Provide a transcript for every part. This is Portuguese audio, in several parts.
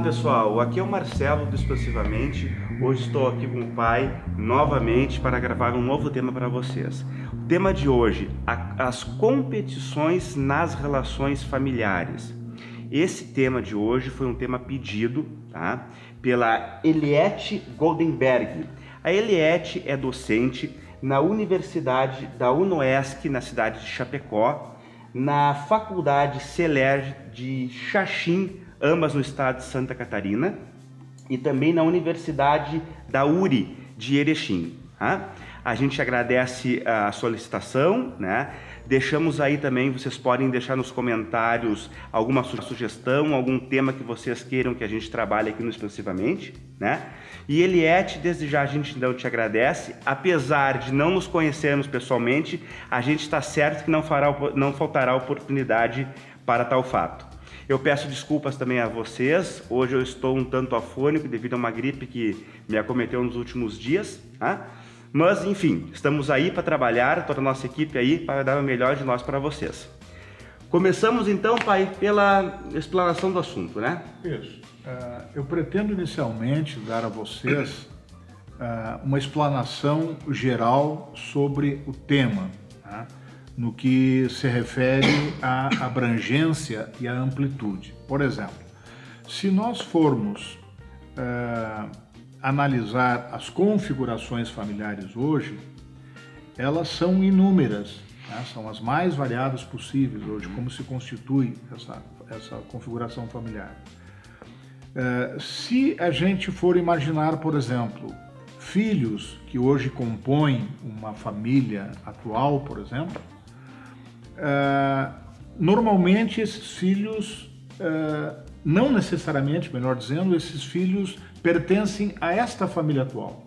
pessoal, aqui é o Marcelo do Expansivamente. Hoje estou aqui com o pai novamente para gravar um novo tema para vocês. O tema de hoje, as competições nas relações familiares. Esse tema de hoje foi um tema pedido, tá, pela Eliette Goldenberg. A Eliette é docente na Universidade da UNOESC, na cidade de Chapecó, na Faculdade Celerj de Xaxim, ambas no estado de Santa Catarina, e também na Universidade da URI de Erechim. Tá? A gente agradece a solicitação, né? Deixamos aí também, vocês podem deixar nos comentários alguma sugestão, algum tema que vocês queiram que a gente trabalhe aqui no Expansivamente, né? E Eliette, desde já a gente então te agradece, apesar de não nos conhecermos pessoalmente, a gente está certo que não faltará oportunidade para tal fato. Eu peço desculpas também a vocês, hoje eu estou um tanto afônico devido a uma gripe que me acometeu nos últimos dias, tá? Mas enfim, estamos aí para trabalhar, toda a nossa equipe aí, para dar o melhor de nós para vocês. Começamos então, pai, pela explanação do assunto, né? Isso. Eu pretendo inicialmente dar a vocês uma explanação geral sobre o tema, tá? No que se refere à abrangência e à amplitude. Por exemplo, se nós formos analisar as configurações familiares hoje, elas são inúmeras, né? São as mais variadas possíveis hoje, como se constitui essa configuração familiar. Se a gente for imaginar, por exemplo, filhos que hoje compõem uma família atual, por exemplo, normalmente esses filhos, não necessariamente, melhor dizendo, esses filhos pertencem a esta família atual.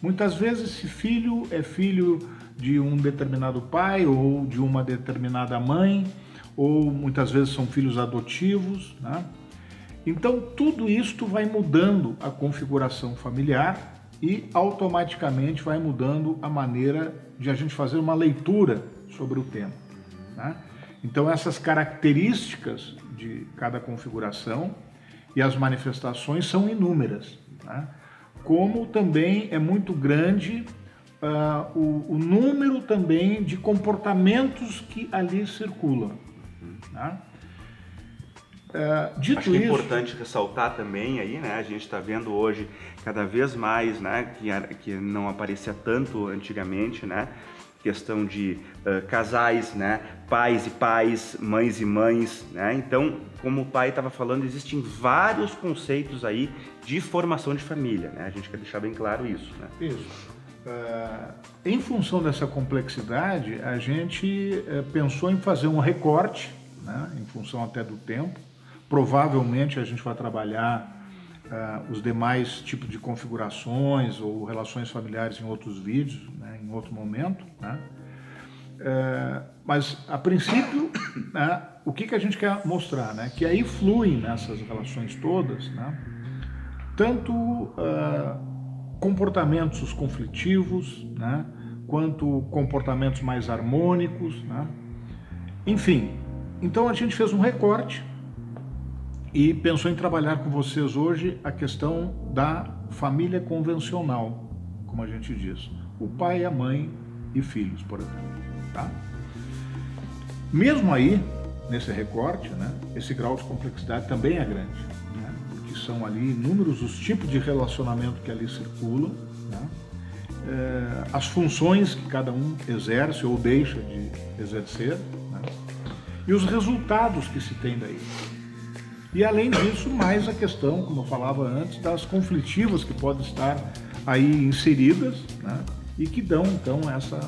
Muitas vezes esse filho é filho de um determinado pai ou de uma determinada mãe, ou muitas vezes são filhos adotivos, né? Então tudo isto vai mudando a configuração familiar e automaticamente vai mudando a maneira de a gente fazer uma leitura sobre o tema, né? Então essas características de cada configuração e as manifestações são inúmeras, né? Como também é muito grande o número também de comportamentos que ali circulam, né? Dito Acho que é isso, importante ressaltar também aí, né? A gente está vendo hoje cada vez mais, né? Que não aparecia tanto antigamente, né? Questão de casais, né? Pais e pais, mães e mães, né? Então, como o pai estava falando, existem vários conceitos aí de formação de família, né? A gente quer deixar bem claro isso, né? Isso. Em função dessa complexidade, a gente pensou em fazer um recorte, né? Em função até do tempo. Provavelmente a gente vai trabalhar os demais tipos de configurações ou relações familiares em outros vídeos, né, em outro momento, né? Mas, a princípio, né, o que a gente quer mostrar, né? Que aí fluem nessas relações todas, né, tanto comportamentos conflitivos, né, quanto comportamentos mais harmônicos, né? Enfim, então a gente fez um recorte e pensou em trabalhar com vocês hoje a questão da família convencional, como a gente diz, o pai, a mãe e filhos, por exemplo, tá? Mesmo aí, nesse recorte, né, esse grau de complexidade também é grande, né, porque são ali inúmeros os tipos de relacionamento que ali circulam, né, as funções que cada um exerce ou deixa de exercer, né, e os resultados que se tem daí. E além disso, mais a questão, como eu falava antes, das conflitivas que podem estar aí inseridas, né, e que dão então essa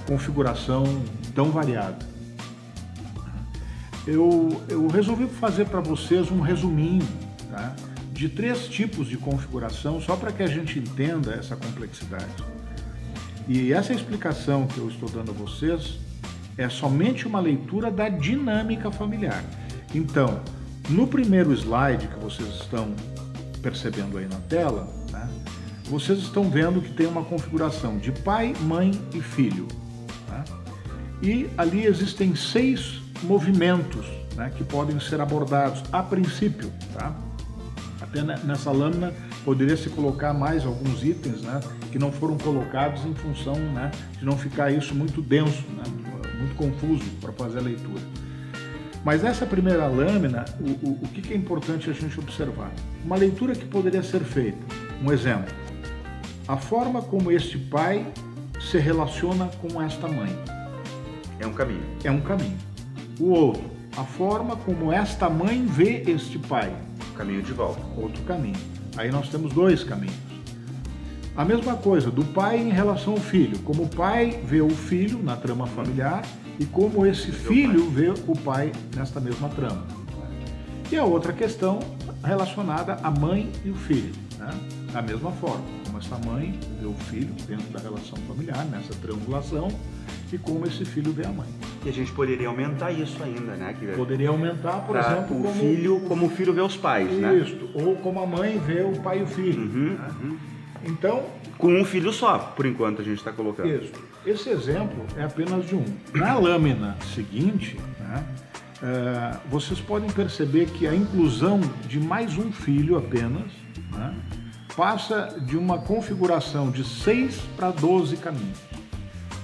configuração tão variada. Eu resolvi fazer para vocês um resuminho, tá, de 3 tipos de configuração, só para que a gente entenda essa complexidade. E essa explicação que eu estou dando a vocês é somente uma leitura da dinâmica familiar. Então, no primeiro slide que vocês estão percebendo aí na tela, né, vocês estão vendo que tem uma configuração de pai, mãe e filho, né? E ali existem 6 movimentos, né, que podem ser abordados a princípio, tá? Até nessa lâmina poderia se colocar mais alguns itens, né, que não foram colocados em função, né, de não ficar isso muito denso, né, muito confuso para fazer a leitura. Mas essa primeira lâmina, o que é importante a gente observar? Uma leitura que poderia ser feita. Um exemplo. A forma como este pai se relaciona com esta mãe. É um caminho. É um caminho. O outro. A forma como esta mãe vê este pai. Caminho de volta. Outro caminho. Aí nós temos dois caminhos. A mesma coisa do pai em relação ao filho. Como o pai vê o filho na trama familiar e como esse filho vê o pai nesta mesma trama. E a outra questão relacionada à mãe e o filho, né? Da mesma forma, como essa mãe vê o filho dentro da relação familiar, nessa triangulação, e como esse filho vê a mãe. E a gente poderia aumentar isso ainda, né? Poderia aumentar, por exemplo, como o filho vê os pais, né? Isso, ou como a mãe vê o pai e o filho. Né? Então... Com um filho só, por enquanto a gente está colocando. Isso. Esse exemplo é apenas de um. Na lâmina seguinte, né, vocês podem perceber que a inclusão de mais um filho apenas, né, passa de uma configuração de 6 para 12 caminhos,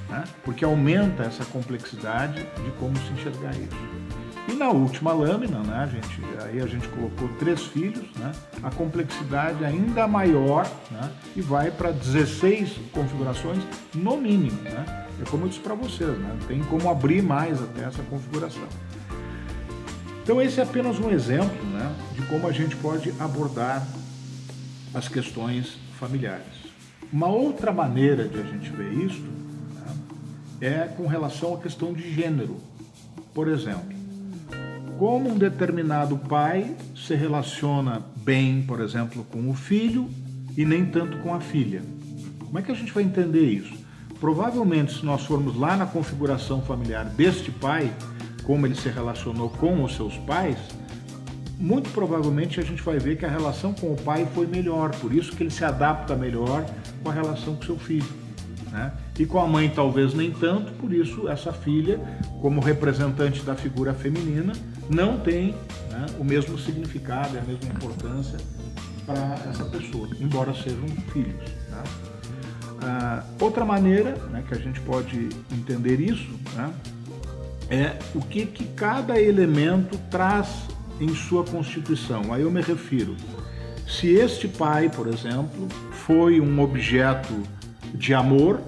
né, porque aumenta essa complexidade de como se enxergar isso. E na última lâmina, né, aí a gente colocou 3 filhos, né, a complexidade ainda maior, né, e vai para 16 configurações no mínimo. Né? É como eu disse para vocês, né, tem como abrir mais até essa configuração. Então esse é apenas um exemplo, né, de como a gente pode abordar as questões familiares. Uma outra maneira de a gente ver isso, né, é com relação à questão de gênero. Por exemplo, como um determinado pai se relaciona bem, por exemplo, com o filho e nem tanto com a filha. Como é que a gente vai entender isso? Provavelmente, se nós formos lá na configuração familiar deste pai, como ele se relacionou com os seus pais, muito provavelmente a gente vai ver que a relação com o pai foi melhor, por isso que ele se adapta melhor com a relação com seu filho, né? E com a mãe talvez nem tanto, por isso essa filha, como representante da figura feminina, não tem, né, o mesmo significado e a mesma importância para essa pessoa, embora sejam filhos. Né? Outra maneira, né, que a gente pode entender isso, né, é o que cada elemento traz em sua constituição. Aí eu me refiro, se este pai, por exemplo, foi um objeto de amor,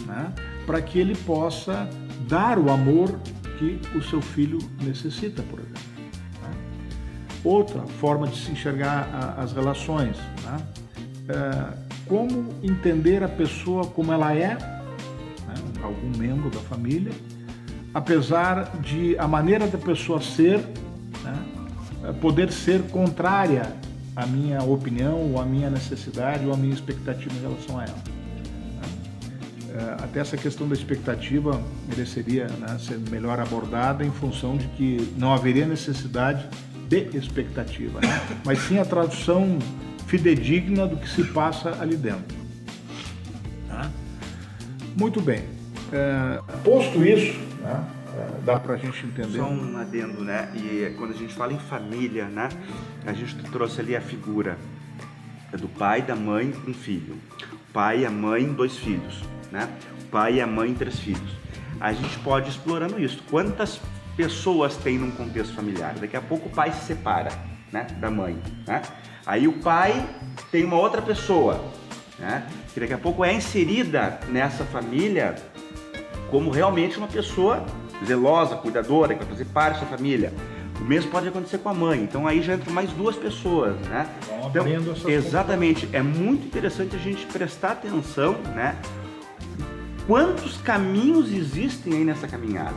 né, para que ele possa dar o amor que o seu filho necessita, por exemplo. Né? Outra forma de se enxergar as relações, né? Como entender a pessoa como ela é, né? Algum membro da família, apesar de a maneira da pessoa ser, né, poder ser contrária à minha opinião, ou à minha necessidade, ou à minha expectativa em relação a ela. Até essa questão da expectativa mereceria, né, ser melhor abordada em função de que não haveria necessidade de expectativa, né, mas sim a tradução fidedigna do que se passa ali dentro. Tá? Muito bem. Posto isso, né, dá para a gente entender. Só um adendo, né? E quando a gente fala em família, né, a gente trouxe ali a figura do pai, da mãe, um filho. Pai, a mãe, 2 filhos. Né? O pai e a mãe, 3 filhos. A gente pode ir explorando isso. Quantas pessoas tem num contexto familiar? Daqui a pouco o pai se separa, né, da mãe. Né? Aí o pai tem uma outra pessoa, né, que daqui a pouco é inserida nessa família como realmente uma pessoa zelosa, cuidadora, que vai fazer parte da família. O mesmo pode acontecer com a mãe. Então aí já entram mais 2 pessoas, né? Então, exatamente. É muito interessante a gente prestar atenção, né? Quantos caminhos existem aí nessa caminhada,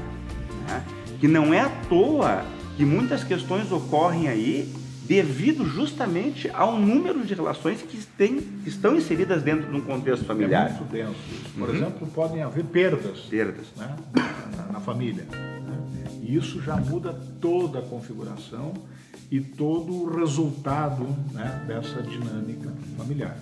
né? Que não é à toa que muitas questões ocorrem aí devido justamente ao número de relações que estão inseridas dentro de um contexto familiar. É muito denso isso. Por exemplo, podem haver perdas. Né, na família. Né? E isso já muda toda a configuração e todo o resultado, né, dessa dinâmica familiar.